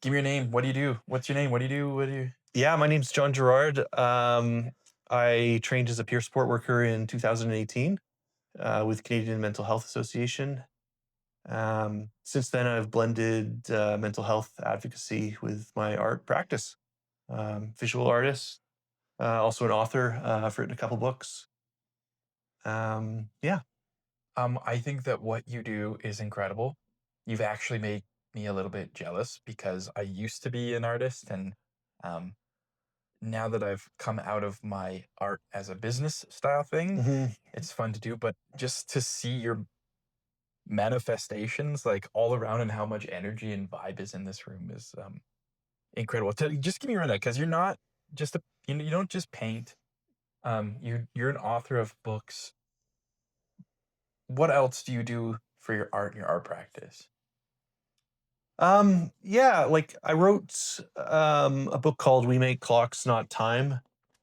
Give me your name. What do you do? What's your name? What do you do? What do you? Yeah, my name's John Gerard. I trained as a peer support worker in 2018 with Canadian Mental Health Association. Since then, I've blended mental health advocacy with my art practice. Visual artist, also an author. I've written a couple books. Yeah. I think that what you do is incredible. You've actually made me a little bit jealous because I used to be an artist, and um, now that I've come out of my art as a business style thing, hmm it's fun to do. But just to see your manifestations like all around and how much energy and vibe is in this room is incredible. Just give me a rundown because you're not just you don't just paint. You're an author of books. What else do you do for your art and your art practice? yeah, like I wrote a book called We Make Clocks, Not Time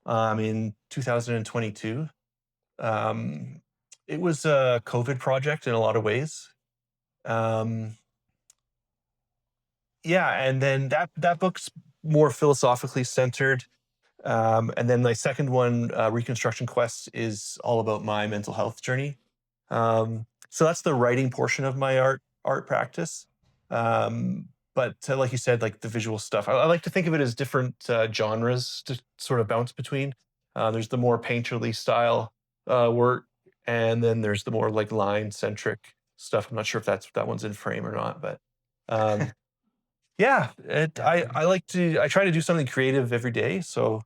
in 2022. Um, it was a COVID project in a lot of ways. Um, yeah, and then that book's more philosophically centered. And then my second one, Reconstruction Quest, is all about my mental health journey. So that's the writing portion of my art practice. But like you said, like the visual stuff, I like to think of it as different genres to sort of bounce between. There's the more painterly style work, and then there's the more like line centric stuff. I'm not sure if that one's in frame or not, but um, yeah, Yeah. I try to do something creative every day. So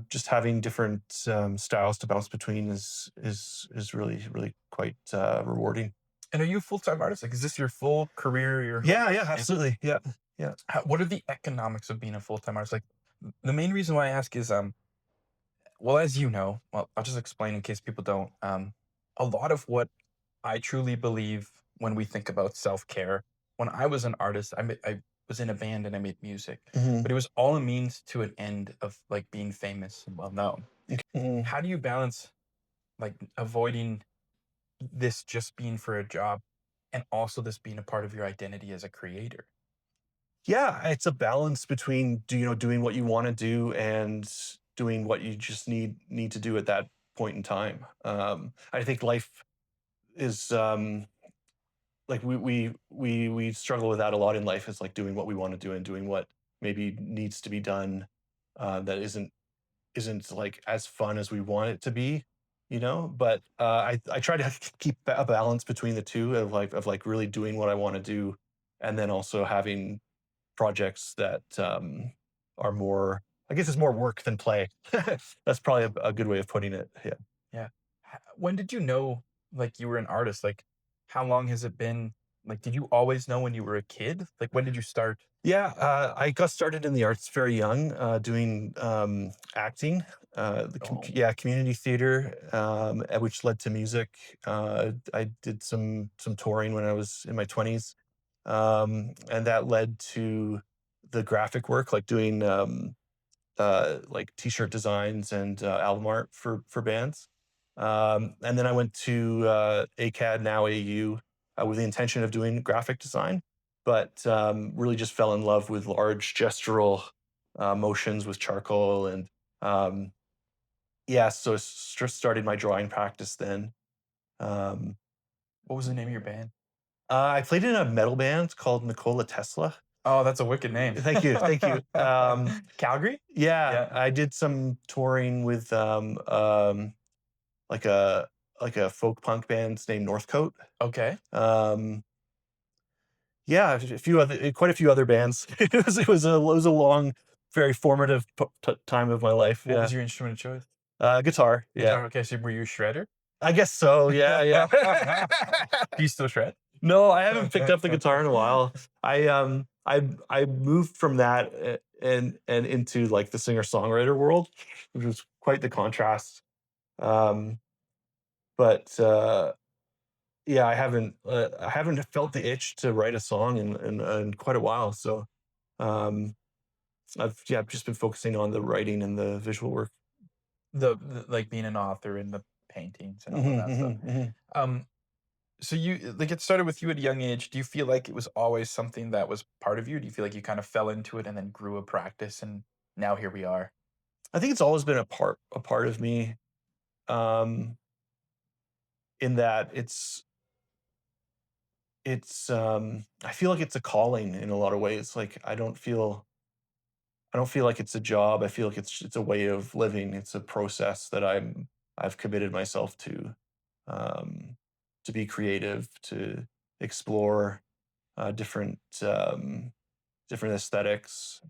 just having different styles to bounce between is really quite rewarding. And are you a full-time artist? Like, is this your full career? Yeah, And absolutely. Yeah, yeah. what are the economics of being a full-time artist? Like, the main reason why I ask is, well, as you know, well, I'll just explain in case people don't. A lot of what I truly believe when we think about self-care, when I was an artist, I was in a band and I made music, hmm but it was all a means to an end of like being famous and well known. hmm How do you balance like avoiding this just being for a job and also this being a part of your identity as a creator? Yeah, it's a balance between doing what you want to do and doing what you just need to do at that point in time. I think life is like we struggle with that a lot in life. Is like doing what we want to do and doing what maybe needs to be done that isn't like as fun as we want it to be, but I try to keep a balance between the two of like really doing what I want to do and then also having projects that are more, I guess, it's more work than play. That's probably a good way of putting it. Yeah. Yeah. When did you know like you were an artist? Like how long has it been? Like did you always know when you were a kid? Like when did you start? Yeah, I got started in the arts very young, doing acting, Oh, yeah, community theater, which led to music. I did some touring when I was in my 20s, and that led to the graphic work, like doing like t-shirt designs and album art for bands. And then I went to ACAD, now AU, with the intention of doing graphic design, but really just fell in love with large gestural motions with charcoal, and um, yeah, so started my drawing practice then. Um, what was the name of your band? I played in a metal band called Nikola Tesla. Oh, that's a wicked name. Thank you, thank you. Calgary? Yeah, Yeah. I did some touring with like a folk punk band named Northcote. Okay. Um, yeah, a few other quite a few other bands. It was a long, very formative time of my life. What Yeah, was your instrument of choice? guitar. Yeah, Guitar. Okay, so were you a shredder? I guess so. Yeah, yeah. Do you still shred? No, I haven't picked up the guitar in a while. I moved from that and into like the singer songwriter world, which was quite the contrast. Um, but yeah, I haven't felt the itch to write a song in quite a while. So um, I've just been focusing on the writing and the visual work. Like being an author and the paintings and all of Mhm, that stuff. mhm, mhm. Um, So you like it started with you at a young age. Do you feel like it was always something that was part of you? Do you feel like you kind of fell into it and then grew a practice and now here we are? I think it's always been a part of me, um, in that I feel like it's a calling in a lot of ways. Like I don't feel like it's a job. I feel like it's a way of living. It's a process that I've committed myself um, to be creative, to explore different different aesthetics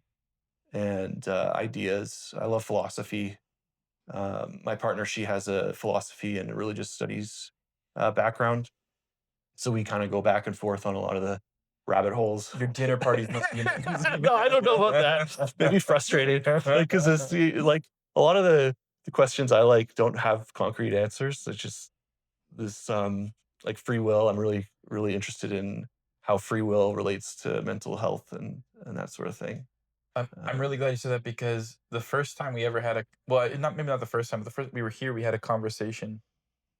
and ideas. I love philosophy. My partner, she has a philosophy and a religious studies background, so we kind of go back and forth on a lot of the rabbit holes. Your dinner parties must be amazing. No, I don't know about that. Maybe frustrating, because it's like a lot of the questions I like don't have concrete answers. It's just this like free will. I'm really interested in how free will relates to mental health and that sort of thing. I'm Uh, really glad you said that because the first time we ever had a well, not maybe not the first time, but the first we were here, we had a conversation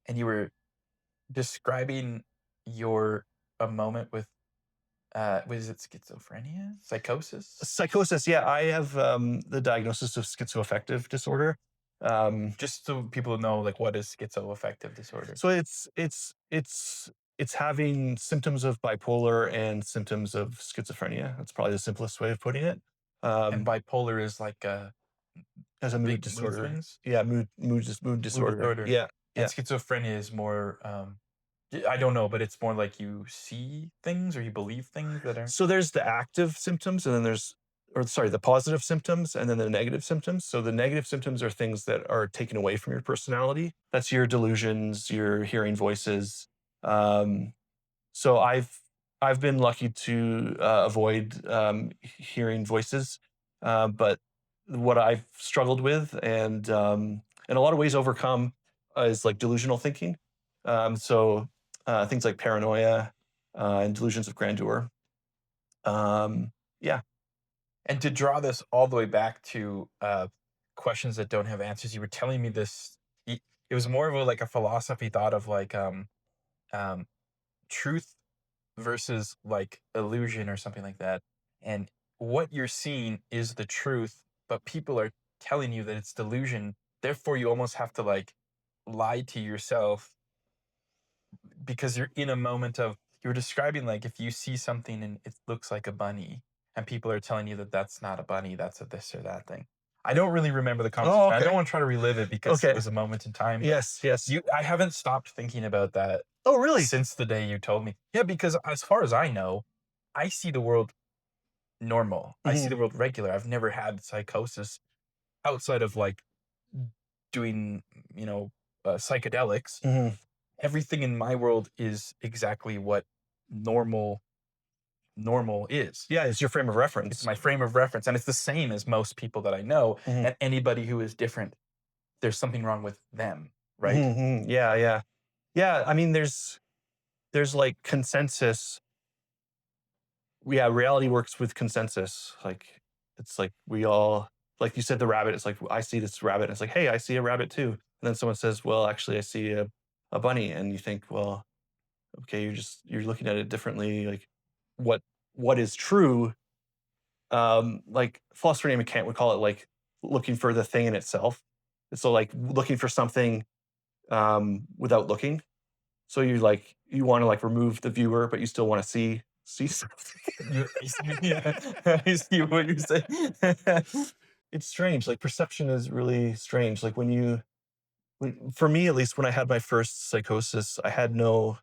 and you were describing your a moment with was it schizophrenia? Psychosis? Psychosis, yeah, I have the diagnosis of schizoaffective disorder. Um, Just so people know like what is schizoaffective disorder. so it's having symptoms of bipolar and symptoms of schizophrenia. That's probably the simplest way of putting it. And Um, bipolar is like as a mood big mood disorder. swings, Yeah, mood mood disorder. disorder. Yeah, And yeah. schizophrenia is more I don't know, but it's more like you see things or you believe things that are So there's the active symptoms, and then the positive symptoms, and then the negative symptoms. So the negative symptoms are things that are taken away from your personality. That's your delusions, your hearing voices. Um, so I've been lucky to avoid hearing voices, but what I've struggled with and in a lot of ways overcome is like delusional thinking. Things like paranoia and delusions of grandeur. Yeah. and to draw this all the way back to questions that don't have answers, you were telling me this. It was more of a like a philosophy thought of like um, truth versus like illusion or something like that. And what you're seeing is the truth, but people are telling you that it's delusion. Therefore, you almost have to like lie to yourself because you're in a moment of you were describing like if you see something and it looks like a bunny and people are telling you that that's not a bunny, that's a this or that thing. I don't really remember the conversation. Oh, I don't okay. want to try to relive it because it Okay. was a moment in time. Yes, yes. I haven't stopped thinking about that Oh, really? since the day you told me. Yeah, because as far as I know, I see the world normal. I see Mhm, the world regular. I've never had psychosis outside of like doing, you know, psychedelics. mhm. Everything in my world is exactly what normal is. Yeah, it's your frame of It's reference. my frame of reference, and it's the same as most people that I know, Mhm, and anybody who is different, there's something wrong with them, right? mhm, mhm. Yeah, yeah. Yeah, I mean, there's like consensus. Yeah, reality works with consensus. Like, it's like we all like you said, the rabbit, it's like, I see this rabbit, and it's like, "Hey, I see a rabbit too." And then someone says, "Well, actually, I see a bunny." And you think, "Well, okay, you're looking at it differently." Like, what what is true, like philosopher named Kant would call it like looking for the thing in itself. So like looking for something without looking. So you want to like remove the viewer, but you still want to see something. Yeah, I see what you're saying. It's strange. Like perception is really strange. Like for me at least, when I had my first psychosis, I had no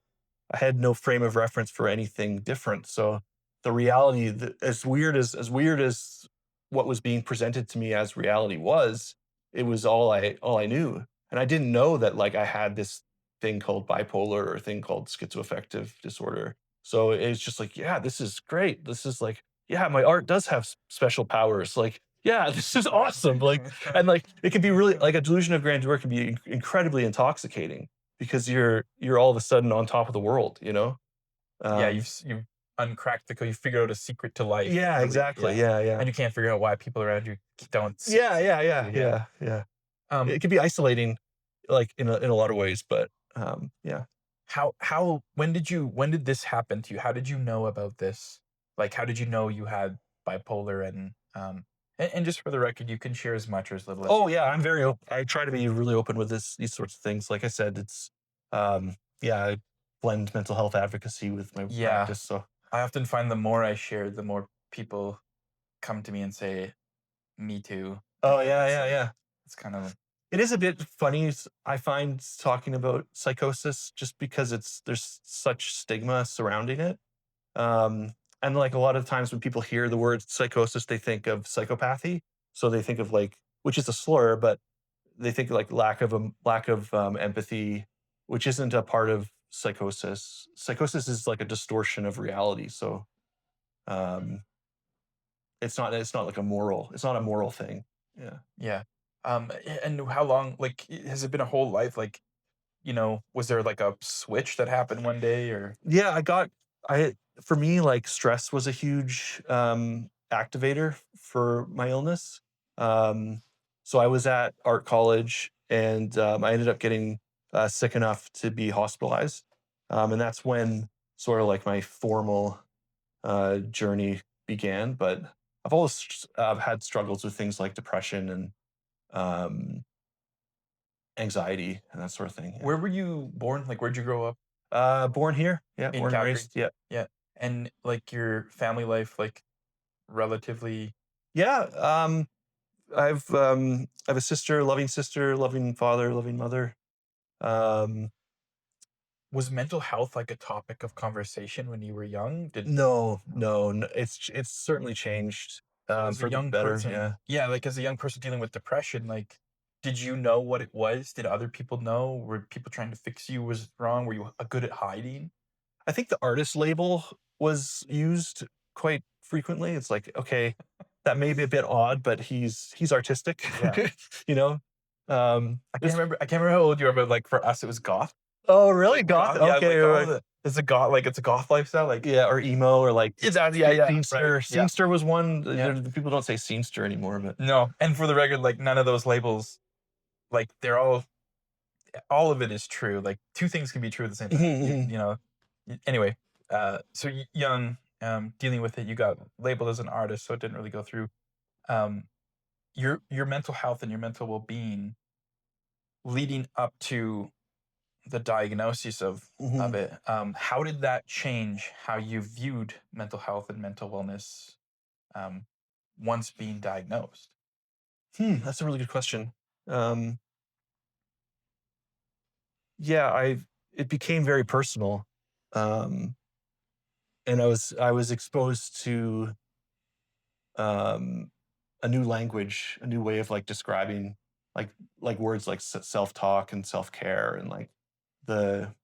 frame of reference for anything different. So the reality, as weird as what was being presented to me as reality was, it was all I knew, and I didn't know that like I had this thing called bipolar or thing called schizoaffective disorder. So it's just like, yeah, this is great. This is like, yeah, my art does have special powers. Like, yeah, this is awesome. Like, and like it can be really like a delusion of grandeur can be incredibly intoxicating because you're all of a sudden on top of the world, you know? Yeah, Um, you've uncracked the code. You figured out a secret to life. yeah, Really, exactly. yeah, Yeah, yeah. and you can't figure out why people around you don't see Yeah, yeah, yeah, you. Yeah. yeah, yeah. Um, It can be isolating, like in a lot of ways, but yeah. how when did this happen to you? How did you know about this? Like, how did you know you had bipolar and just for the record, you can share as much or as little as Oh yeah, I'm very open. I try to be really open with these sorts of things. Like I said, it's yeah, I blend mental health advocacy with my yeah. practice. So I often find the more I share, the more people come to me and say, "Me too." And oh yeah, it's yeah, like yeah. it's kind of It is a bit funny, I find, talking about psychosis just because there's such stigma surrounding it. Um, and like a lot of times when people hear the word psychosis, they think of psychopathy. So they think of like, which is a slur, but they think like lack of empathy, which isn't a part of psychosis. Psychosis is like a distortion of reality. So um, it's not like it's not a moral thing. Yeah. yeah. And how long like, has it been a whole life? Like, was there, like, a switch that happened one day or Yeah, I for me, like, stress was a huge, activator for my illness. Um, so I was at art college and, I ended up getting, sick enough to be hospitalized. And that's when sort of like my formal, journey began, but I've always, had struggles with things like depression and, um, anxiety and that sort of thing, yeah. where were you born? Like, where'd you grow up? Born here, yeah, In born and Calgary? raised, yeah. Yeah. And, like, your family life, like, relatively Yeah, I have a sister, loving father, loving mother. Um, was mental health, like, a topic of conversation when you were young? no, no, it's certainly changed, So as a for the young better, person yeah. yeah, like, as a young person dealing with depression, like, did you know what it was? Did other people know? Were people trying to fix you? Was it wrong? Were you, good at hiding? I think the artist label was used quite frequently. It's like, okay, that may be a bit odd, but he's artistic, Yeah. you know? There's I can't remember how old you are, but, like, for us, it was goth. oh, really? Like, Goth? goth yeah, Okay, like, all right. the it's a goth lifestyle, like Yeah, or emo or like it's yeah, yeah, right, scenester. yeah, Scenester was one. yeah. People don't say scenester anymore, but No, and for the record, like, none of those labels, like, they're all of it is true, like, 2 things can be true at the same time, anyway, so young, dealing with it, you got labeled as an artist, so it didn't really go through. Um, your mental health and your mental well-being leading up to the diagnosis of Mhm. it, how did that change how you viewed mental health and mental wellness, um, once being diagnosed? That's a really good question. Um, yeah, I it became very personal, um, and I was exposed to um, a new language, a new way of like describing like words like self talk and self care and like the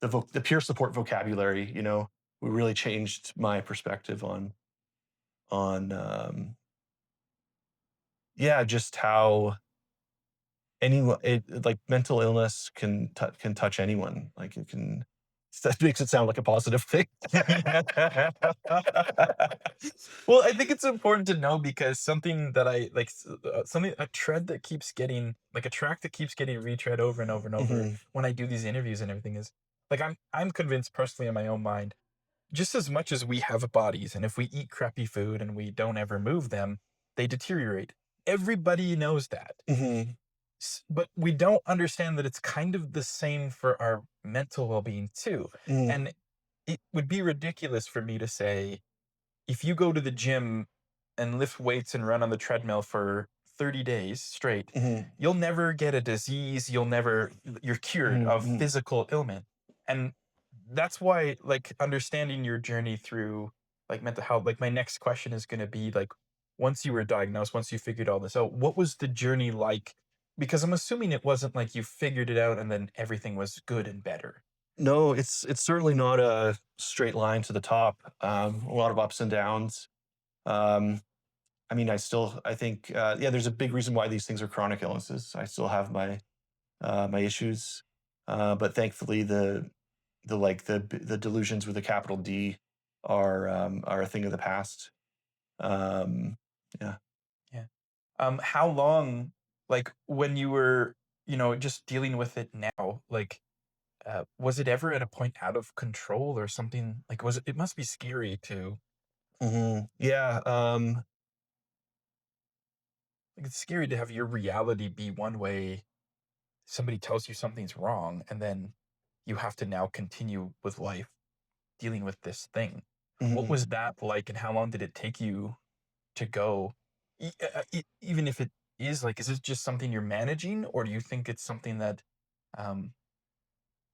the peer support vocabulary. You know, we really changed my perspective on yeah, just how anyone like mental illness can touch anyone. Like it can that makes it sound like a positive thing. Well, I think it's important to know because something that I like, something a tread that keeps getting like a track that keeps getting retread over and over and over Mhm. when I do these interviews and everything is like I'm convinced personally in my own mind, just as much as we have bodies, and if we eat crappy food and we don't ever move them, they deteriorate. Everybody knows that. Mhm. But we don't understand that it's kind of the same for our mental well-being too. Mhm. And it would be ridiculous for me to say, if you go to the gym and lift weights and run on the treadmill for 30 days straight, Mhm. you'll never get a disease. You're cured Mhm. of Mhm. physical ailment. And that's why, like, understanding your journey through like mental health, like, my next question is going to be like, once you were diagnosed, once you figured all this out, what was the journey like? Because I'm assuming it wasn't like you figured it out and then everything was good and better. No, it's certainly not a straight line to the top. A lot of ups and downs. Um, I mean, I think, yeah, there's a big reason why these things are chronic illnesses. I still have my issues, but thankfully, the delusions with a capital D are a thing of the past. Um, yeah. Yeah. How long, like, when you were, just dealing with it now, like, Was it ever at a point out of control or something? Like, was it? It must be scary to Yeah. like. It's scary to have your reality be one way. Somebody tells you something's wrong, and then you have to now continue with life dealing with this thing. What Mhm. was that like, and how long did it take you to go? Even if it is like, is it just something you're managing, or do you think it's something that um,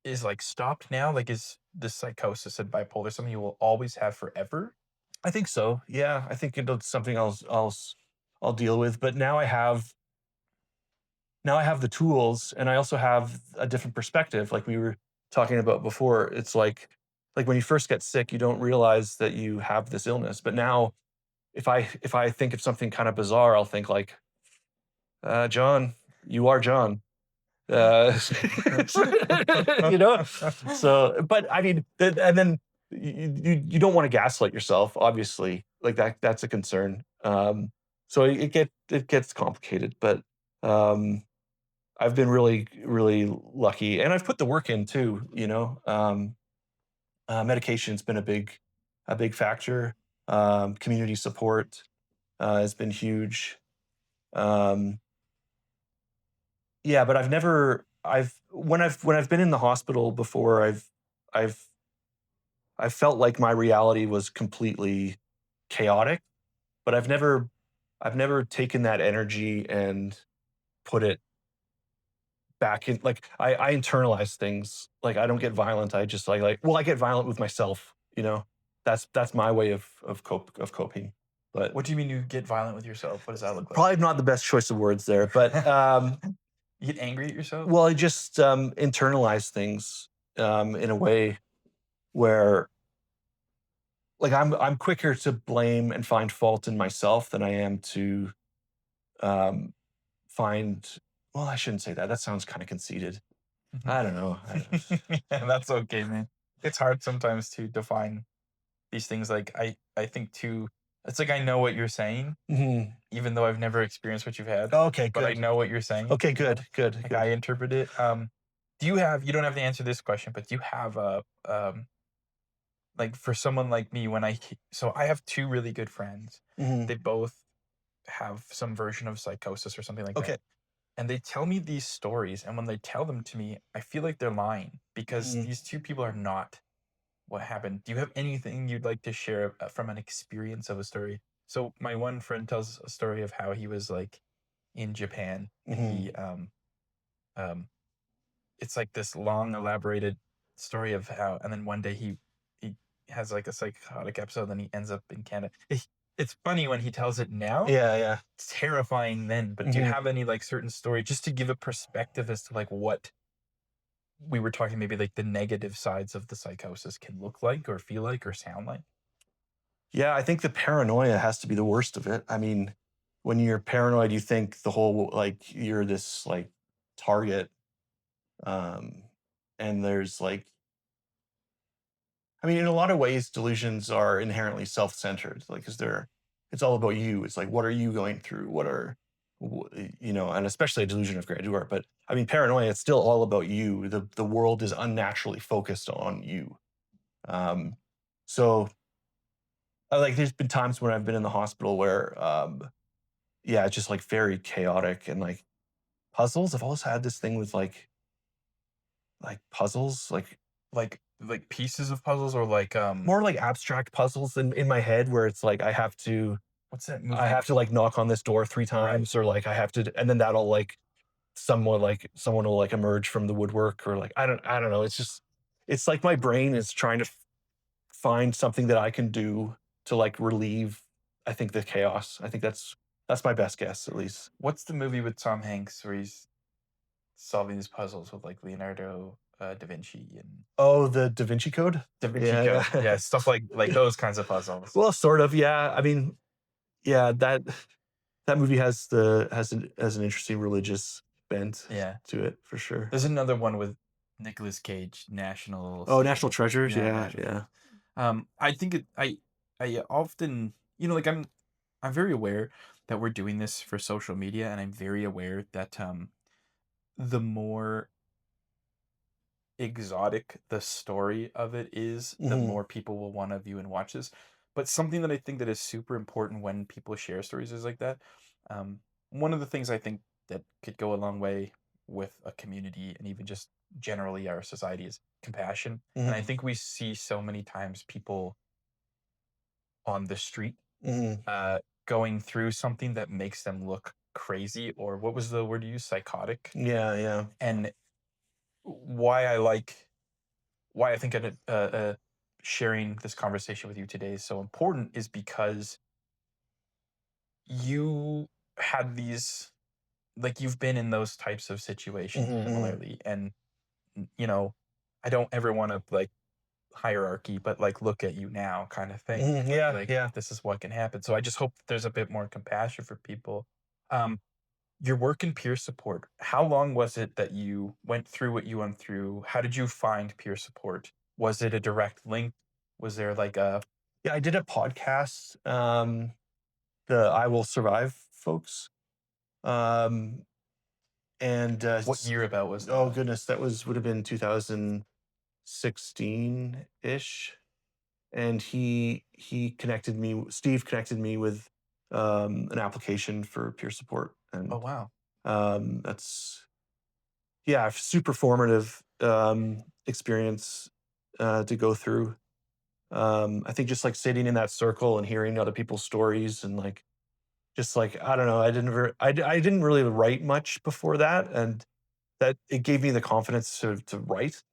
is like stopped now? Like, is this psychosis and bipolar something you will always have forever? I think so. Yeah, I think it's something I'll deal with. But now I have the tools, and I also have a different perspective. Like we were talking about before, it's like when you first get sick, you don't realize that you have this illness. But now, if I think of something kind of bizarre, I'll think like, John, you are John. Uh, you know? So, but I mean, and then you don't want to gaslight yourself, obviously. Like that's a concern. So it gets complicated, but um, I've been really lucky, and I've put the work in too. Medication's been a big factor. Community support has been huge. Um, Yeah, but when I've been in the hospital before, I've I've felt like my reality was completely chaotic, but I've never taken that energy and put it back in. Like I internalize things. Like I don't get violent. I just well, I get violent with myself, you know. That's my way of coping. But What do you mean you get violent with yourself? What does that look like? probably not the best choice of words there, but You get angry at yourself? well, I just internalize things in a way where like I'm quicker to blame and find fault in myself than I am to um, find. Well, I shouldn't say that. That sounds kind of conceited. Mhm. I don't know. Yeah, that's okay, man. It's hard sometimes to define these things. Like I think too, it's like I know what you're saying, Mhm. even though I've never experienced what you've had, Okay, but I good. know what you're saying. Okay, good, good, Like I good. interpret it. Do you have? You don't have to answer this question, but do you have a like for someone like me when so I have two really good friends. Mhm. They both have some version of psychosis or something like that. Okay. And they tell me these stories, and when they tell them to me, I feel like they're lying because Mhm. these two people are not what happened. Do you have anything you'd like to share from an experience of a story? So my one friend tells a story of how he was like in Japan and Mhm. um it's like this long elaborated story of how, and then one day he has like a psychotic episode, then he ends up in Canada. It's funny when he tells it now. Yeah, yeah. It's terrifying then, but do you Mhm. have any like certain story just to give a perspective as to like what we were talking, maybe like the negative sides of the psychosis can look like or feel like or sound like? Yeah, I think the paranoia has to be the worst of it. I mean, when you're paranoid, you think the whole like you're this like target, um, and there's like I mean, in a lot of ways, delusions are inherently self-centered, like, because it's all about you. It's like, what are you going through? And especially a delusion of grandeur. But I mean, paranoia, it's still all about you. The world is unnaturally focused on you. Um, so, like, there's been times when I've been in the hospital where, yeah, it's just like very chaotic and like puzzles. I've always had this thing with like puzzles, Like pieces of puzzles or like more like abstract puzzles in my head where it's like what's that I movie? have to like knock on this door 3 Right. times or like I have to and then that'll someone will like emerge from the woodwork or like I don't know. It's just it's like my brain is trying to find something that I can do to like relieve I think the chaos. I think that's my best guess at least. What's the movie with Tom Hanks where he's solving these puzzles with like Leonardo da Vinci and Oh, the Da Vinci Code? Da Vinci Yeah, Code? Yeah, yeah. stuff like those kinds of puzzles. Well, sort of, yeah. I mean, yeah, that movie has an interesting religious bent Yeah. to it for sure. There's another one with Nicolas Cage, National Oh, National something. Treasures, Yeah, yeah, National yeah. Treasure. I think I often, like I'm very aware that we're doing this for social media, and I'm very aware that the more exotic the story of it is, the Mhm. more people will wanna view and watch this. But something that I think that is super important when people share stories is like that. Um, One of the things I think that could go a long way with a community and even just generally our society is compassion. And I Mhm. think we see so many times people on the street Mhm. uh, going through something that makes them look crazy, or what was the word you used? Psychotic. Yeah, yeah. And why I like why I think sharing this conversation with you today is so important is because you had these like you've been in those types of situations Mhm, mhm. similarly, and you know, I don't ever want to like hierarchy, but like look at you now kind of thing. Mhm, yeah, Like yeah. this is what can happen. So I just hope there's a bit more compassion for people. Um, your work in peer support, how long was it that you went through what you went through? How did you find peer support? Was it a direct link? Was there like a Yeah, I did a podcast, the I Will Survive folks, um, and, what s year about was oh that? goodness, that would have been 2016-ish, and Steve connected me with, an application for peer support, Oh and, wow. that's yeah, super formative, experience, to go through. I think just, like, sitting in that circle and hearing other people's stories and, like, just, like, I don't know, I didn't really write much before that, and that it gave me the confidence to write,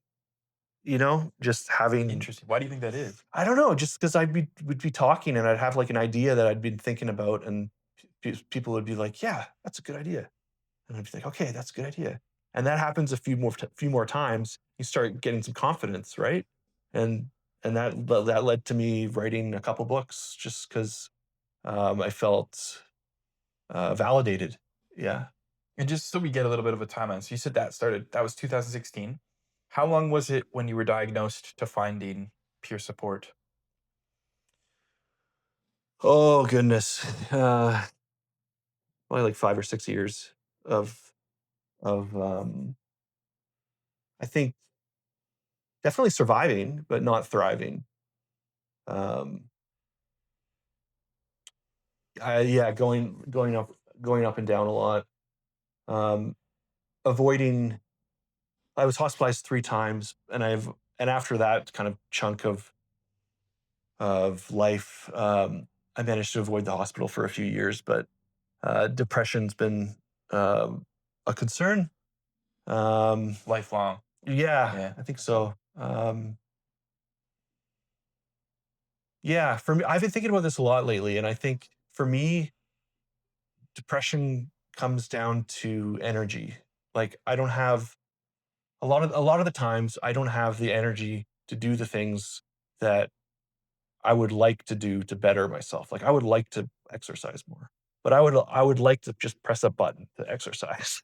just having Interesting. Why do you think that is? I don't know, just because would be talking and I'd have, like, an idea that I'd been thinking about, and people would be like, "Yeah, that's a good idea." And I'd be like, "Okay, that's a good idea." And that happens a few more times, you start getting some confidence, right? And that led to me writing a couple books just 'cause, I felt, validated. Yeah. And just so we get a little bit of a timeline. So you said that was 2016. How long was it when you were diagnosed to finding peer support? Oh, goodness. Probably like 5 or 6 years of of I think definitely surviving, but not thriving. Um, yeah, going up and down a lot. Um, avoiding I was hospitalized 3 times, and after that kind of chunk of life, I managed to avoid the hospital for a few years, but, depression's been, um, a concern. Um, Lifelong. yeah, Yeah. I think Okay. so. Yeah, for me I've been thinking about this a lot lately, and I think for me, depression comes down to energy. Like, I don't have a lot of the times, I don't have the energy to do the things that I would like to do to better myself. Like, I would like to exercise more, but I would like to just press a button to exercise.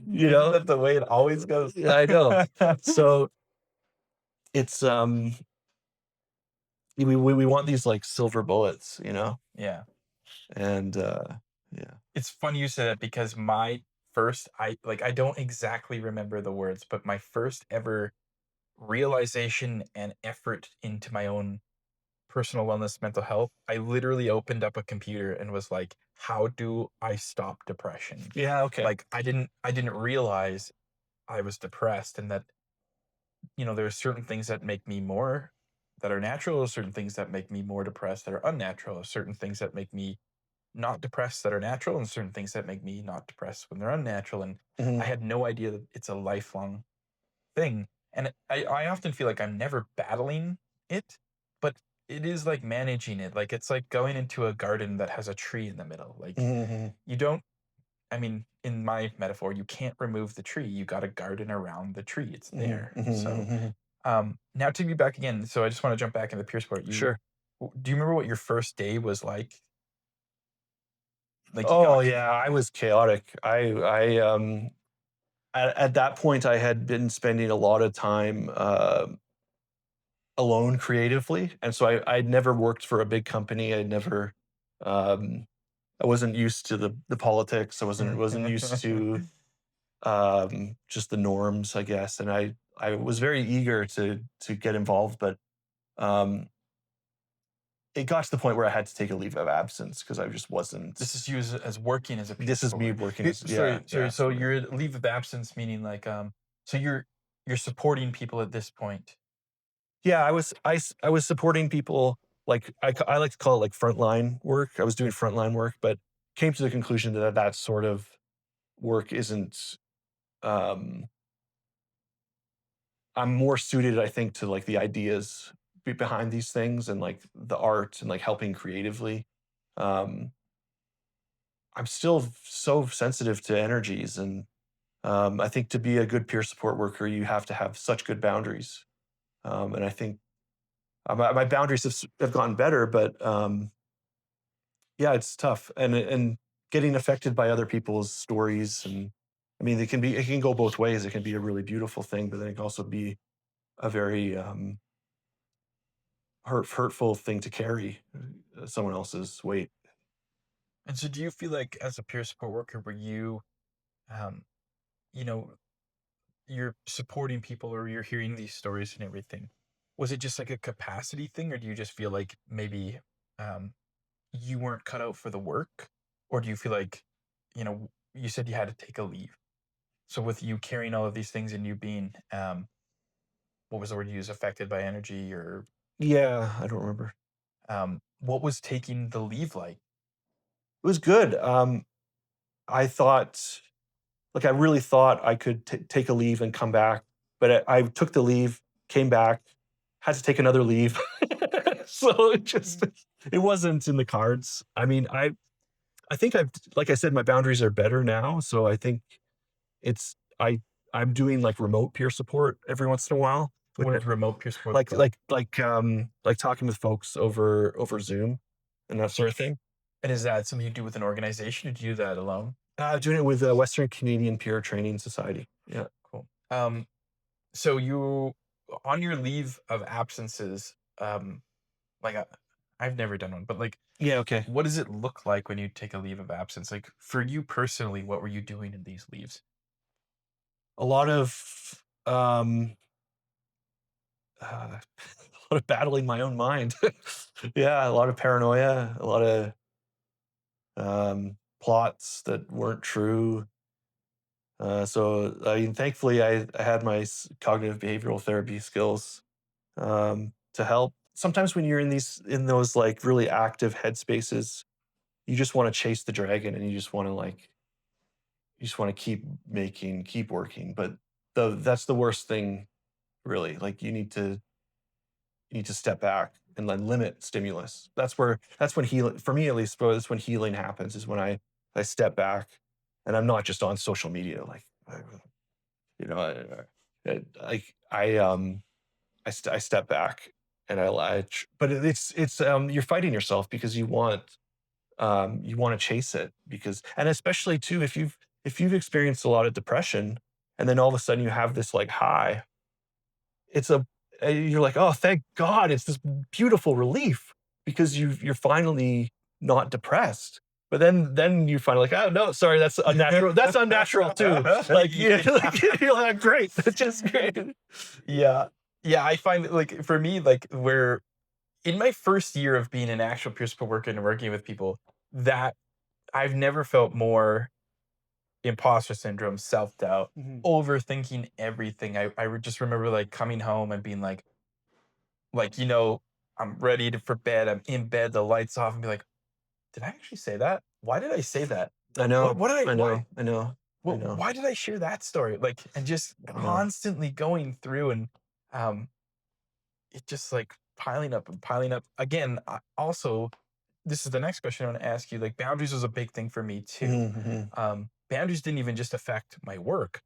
You Isn't know? that the way it always goes? Yeah, I know. So, it's, we want these, like, silver bullets, Yeah. and, yeah. It's funny you said that because my first I don't exactly remember the words, but my first ever realization and effort into my own personal wellness, mental health, I literally opened up a computer and was like, "How do I stop depression?" Yeah, okay. Like, I didn't realize I was depressed and that, there are certain things that make me more that are natural, certain things that make me more depressed that are unnatural, certain things that make me not depressed that are natural, and certain things that make me not depressed when they're unnatural, and I Mhm, had no idea that it's a lifelong thing, and I often feel like I'm never battling it, but it is like managing it, like, it's like going into a garden that has a tree in the middle, like, mhm, mhm. you don't I mean, in my metaphor, you can't remove the tree, you gotta garden around the tree, it's Mhm, there, mhm, so, mhm, mhm. now to be back again, so I just wanna jump back into peer support, Sure. do you remember what your first day was like? Like, you Oh, got to yeah, I was chaotic. At that point, I had been spending a lot of time, alone creatively, and so I'd never worked for a big company. Um I wasn't used to the politics. I wasn't used to, just the norms, I guess. And I was very eager to get involved, but um, it got to the point where I had to take a leave of absence because I just This wasn't. is you as working as a peer This is me support working worker. as, Sorry, yeah, sorry. yeah, So sort of. your leave of absence meaning like so you're supporting people at this point. Yeah, I was supporting people, like, I like to call it, like, frontline work. I was doing frontline work, but came to the conclusion that that sort of work isn't, um I'm more suited, I think, to, like, the ideas behind these things and, like, the art and, like, helping creatively. Um, I'm still so sensitive to energies, and, I think to be a good peer support worker, you have to have such good boundaries. And I think, my boundaries have gotten better, but, yeah, it's tough, and getting affected by other people's stories, and I mean, it can go both ways. It can be a really beautiful thing, but then it can also be a very, hurtful thing to carry, someone else's weight. And so do you feel like as a peer support worker were you um you know you're supporting people or you're hearing these stories and everything. Was it just like a capacity thing, or do you just feel like maybe um, you weren't cut out for the work, or do you feel like, you said you had to take a leave? So with you carrying all of these things and you being, what was the word you used, affected by energy, or Yeah, I don't remember. what was taking the leave like? It was good. I thought, like, I really thought I could take a leave and come back, but I took the leave, came back, had to take another leave. So it wasn't in the cards. I mean, I think I've like I said, my boundaries are better now, so I think it's I'm doing, like, remote peer support every once in a while, What with, does remote peer support like look like? like talking with folks over Zoom and that sort of thing. And is that something you do with an organization, or do you do that alone? Doing it with the Western Canadian Peer Training Society. Yeah. Cool. So you on your leave of absences, like I've never done one, but like, Yeah, okay. what does it look like when you take a leave of absence? Like for you personally, what were you doing in these leaves? A lot of, a lot of battling my own mind. Yeah, a lot of paranoia, a lot of, plots that weren't true. So, I mean, thankfully, I had my cognitive behavioral therapy skills, to help. Sometimes when you're in those, like, really active headspaces, you just wanna chase the dragon, and you just wanna keep working, but that's the worst thing, really. Like, you need to step back and then limit stimulus. That's when healing, for me at least, bro, that's when healing happens, is when I step back, and I'm not just on social media, like, you know, I step back, and but you're fighting yourself because you want to chase it, because, and especially too, if you've experienced a lot of depression, and then all of a sudden you have this, like, high, it's a you're like, oh, thank God, it's this beautiful relief, because you're finally not depressed. But then you find, like, oh no, sorry, that's unnatural. That's unnatural too. Like, yeah, like, you're like, great, that's just great. Yeah. Yeah, I find that, like, for me, like, where in my first year of being an actual peer support worker and working with people, that I've never felt more imposter syndrome, self-doubt, Mhm. overthinking everything. I just remember, like, coming home and being like, I'm ready for bed. I'm in bed, the lights off, and be like, "Did I actually say that? Why did I say that? I know, What did I I why know, I know, I know, why did I share that story?" Like, and just I know. constantly going through, and um it just like piling up and piling up. Again, also, this is the next question I want to ask you. Like, boundaries was a big thing for me too. Mhm, mhm. Boundaries didn't even just affect my work.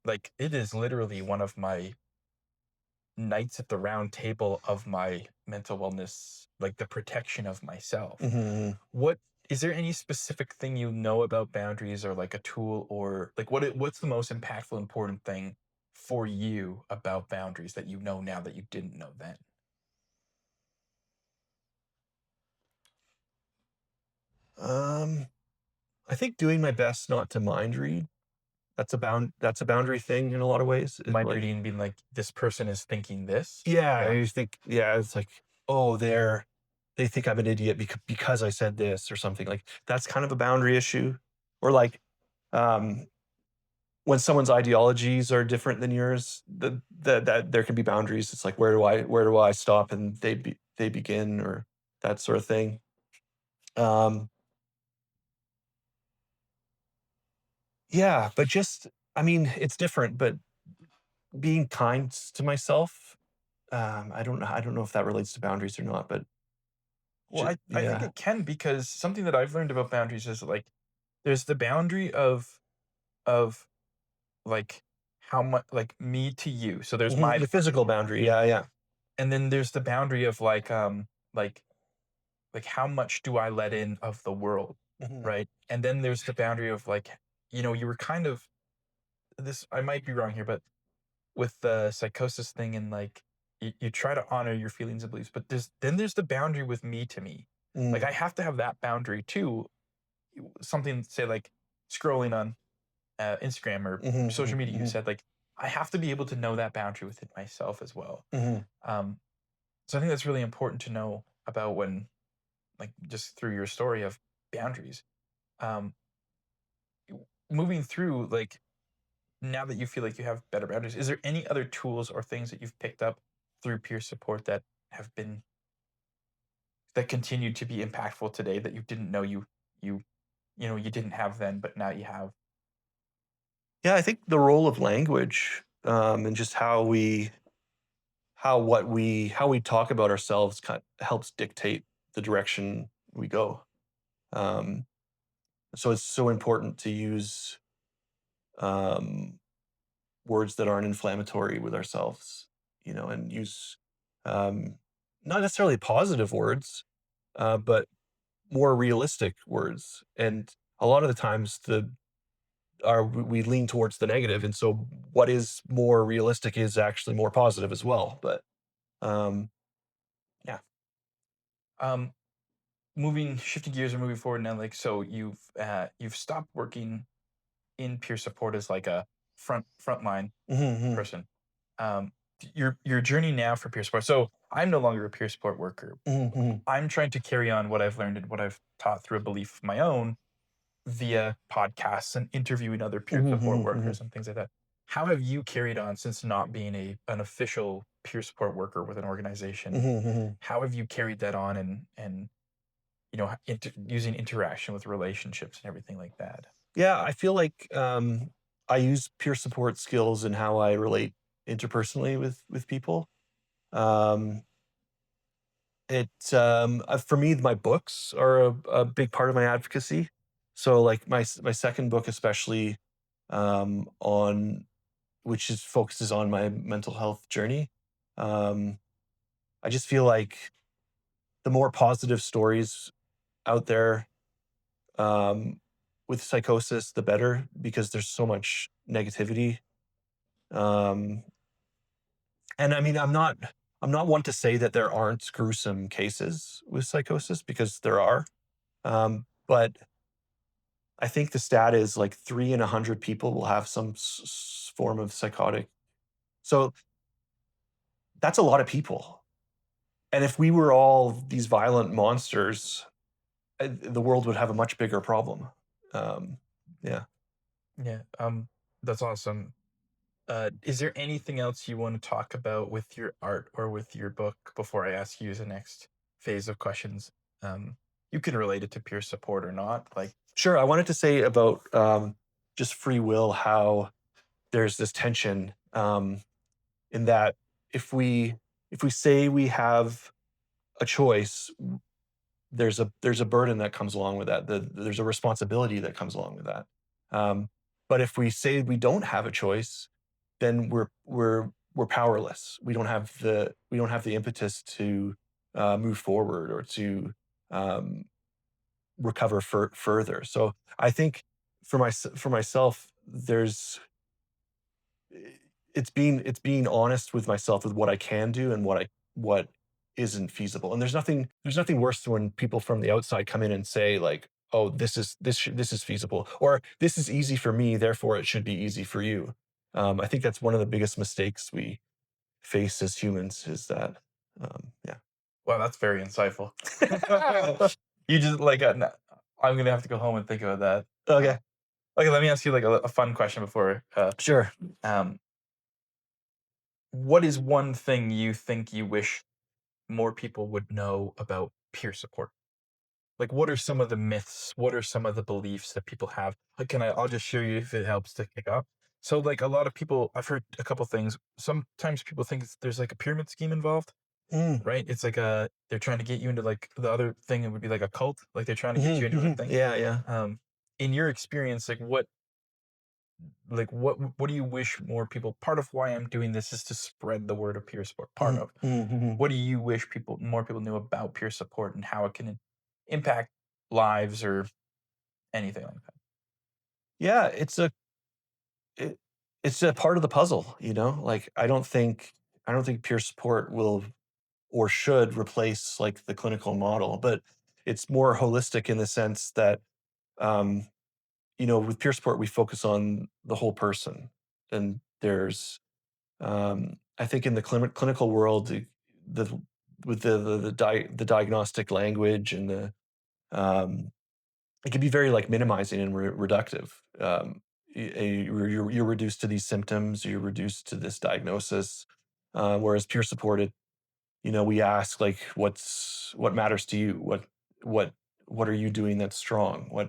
Like it is literally one of my knights at the round table of my mental wellness, like the protection of myself. Mhm, mhm. What is there any specific thing you know about boundaries, or like a tool, or like what's the most impactful, important thing for you about boundaries that you know now that you didn't know then? Um, I think doing my best not to mind read. that's a boundary thing in a lot of ways. It's Mind like, reading being like, "This person is thinking this?" yeah, Yeah. I just think, yeah, it's like, oh, they think I'm an idiot because I said this or something. Like that's kind of a boundary issue. Or like, um, when someone's ideologies are different than yours, that there can be boundaries. It's like, where do I stop and they begin, or that sort of thing. Um, yeah, but just, I mean, it's different, but being kind to myself, I don't know if that relates to boundaries or not, but Well, I think yeah. it can because something that I've learned about boundaries is, like, there's the boundary of, like, how much like, me to you. So there's Mhm, my the physical boundary, yeah, yeah. and then there's the boundary of, like how much do I let in of the world, Mhm, right? And then there's the boundary of, like, you were kind of this I might be wrong here, but with the psychosis thing and, like, you try to honor your feelings and beliefs, but there's the boundary with me to me. Like, mm, I have to have that boundary too. Something, say, like, scrolling on, Instagram or mhm, social mhm, media, you mhm, said, like, I have to be able to know that boundary within myself as well. mhm. Um, so I think that's really important to know about when, like, just through your story of boundaries. Um, moving through, like, now that you feel like you have better boundaries, is there any other tools or things that you've picked up through peer support that have been that continue to be impactful today that you didn't know you you didn't have then, but now you have? Yeah, I think the role of language, and just how we talk about ourselves helps dictate the direction we go. Um, so it's so important to use, um, words that aren't inflammatory with ourselves, and use, um, not necessarily positive words, but more realistic words. And a lot of the times, we lean towards the negative, and so what is more realistic is actually more positive as well. But um, yeah. Um, moving shifting gears or moving forward now, like, so you've stopped working in peer support as, like, a frontline Mhm, person. Um, your journey now for peer support. So I'm no longer a peer support worker. mhm, mhm, I'm trying to carry on what I've learned and what I've taught through a belief of my own via podcasts and interviewing other peer mhm, support mhm, mhm, workers and things like that. How have you carried on since not being an official peer support worker with an mhm, organization? mhm. How have you carried that on and using interaction with relationships and everything like that? Yeah, I feel like, I use peer support skills in how I relate interpersonally with people. Um, for me, my books are a big part of my advocacy. So, like, my second book, especially, on which is focuses on my mental health journey. Um, I just feel like the more positive stories out there, um, with psychosis, the better, because there's so much negativity. Um, and I mean, I'm not one to say that there aren't gruesome cases with psychosis, because there are. But I think the stat is like 3 in 100 people will have some form of psychotic. So that's a lot of people. And if we were all these violent monsters, the world would have a much bigger problem. Um, yeah. Yeah, that's awesome. Is there anything else you want to talk about with your art or with your book before I ask you the next phase of questions? You can relate it to peer support or not. Like, Sure. I wanted to say about, just free will, how there's this tension, in that if we if we say we have a choice, there's a burden that comes along with that. There's a responsibility that comes along with that. Um, but if we say we don't have a choice, then we're powerless. We don't have the impetus to, move forward, or to, um, recover further. So I think for myself, it's being honest with myself with what I can do and what isn't feasible. And there's nothing worse than when people from the outside come in and say, like, oh, this is feasible, or this is easy for me, therefore it should be easy for you. I think that's one of the biggest mistakes we face as humans is that, yeah. Wow, that's very insightful. You just like, I'm gonna have to go home and think about that. Uh, Okay, okay, let me ask you like a fun question before. sure. Um, what is one thing you think you wish more people would know about peer support? Like, what are some of the myths? What are some of the beliefs that people have? Like, I'll just show you if it helps to kick off. So, like, a lot of people, I've heard a couple things. Sometimes people think there's like a pyramid scheme involved, Mm, right? It's like they're trying to get you into like the other thing. It would be like a cult. Like they're trying to get you mhm, into a mhm. thing. Yeah, yeah. Um, in your experience, what do you wish more people? Part of why I'm doing this is to spread the word of peer support. Part Mhm, of mhm, mhm. what do you wish more people knew about peer support and how it can impact lives or anything like that? Yeah, it, it's a part of the puzzle, you know? Like, I don't think peer support will or should replace like the clinical model, but it's more holistic in the sense that, um, with peer support we focus on the whole person, and there's, I think in the clinical world, the with the diagnostic language and the, um, it can be very like minimizing and reductive. You're reduced to these symptoms, you're reduced to this diagnosis. Whereas peer support, we ask like, what matters to you? What what are you doing that's strong?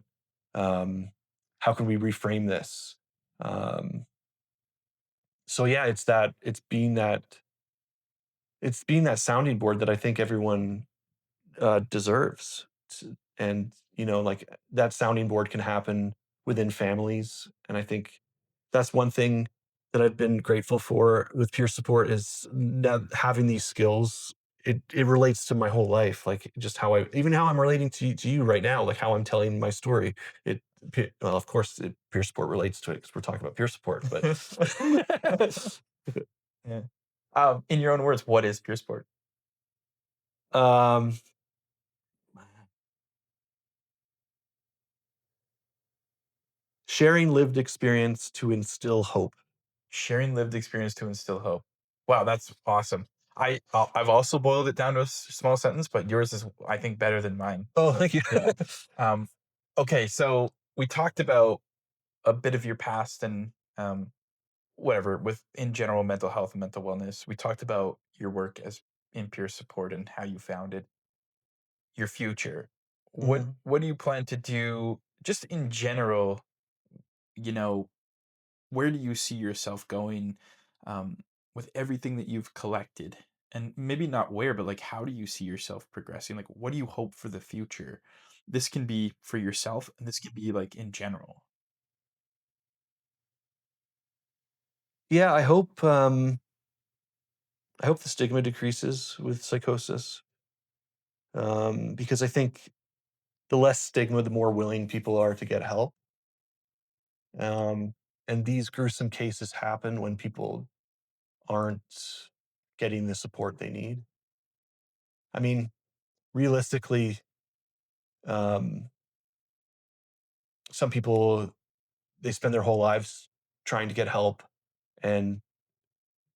Um, how can we reframe this? Um, so yeah, it's being that sounding board that I think everyone deserves. And like that sounding board can happen within families, and I think that's one thing that I've been grateful for with peer support is that having these skills. It relates to my whole life, like just how I'm relating to you right now, like how I'm telling my story. It well, of course, peer support relates to it because we're talking about peer support, but Yeah. In your own words, what is peer support? um, sharing lived experience to instill hope. Sharing lived experience to instill hope. Wow, that's awesome. I've also boiled it down to a small sentence, but yours is, I think, better than mine. Oh, So thank you. yeah. Um, okay, so we talked about a bit of your past and whatever with in general mental health and mental wellness. We talked about your work as in peer support and how you founded your future. Mhm. What do you plan to do just in general, you know, where do you see yourself going um, with everything that you've collected? And maybe not where, but like, how do you see yourself progressing? Like, what do you hope for the future? This can be for yourself, and this can be like in general. Yeah, I hope the stigma decreases with psychosis, because I think the less stigma, the more willing people are to get help. Um, and these gruesome cases happen when people aren't getting the support they need. I mean, realistically, um, some people, they spend their whole lives trying to get help, and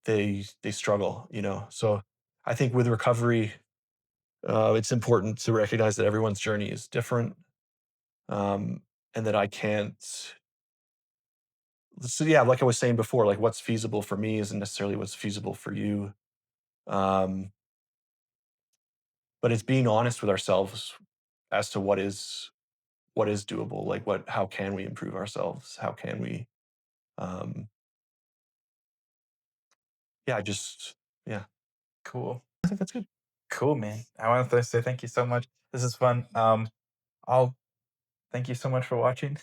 they struggle. So I think with recovery, it's important to recognize that everyone's journey is different, um, and that I can't. So yeah, like I was saying before, like what's feasible for me isn't necessarily what's feasible for you. Um, but it's being honest with ourselves as to what is doable. Like how can we improve ourselves? How can we? Um, yeah, just yeah. Cool, I think that's good. cool, man. I want to say thank you so much. This is fun. I'll thank you so much for watching.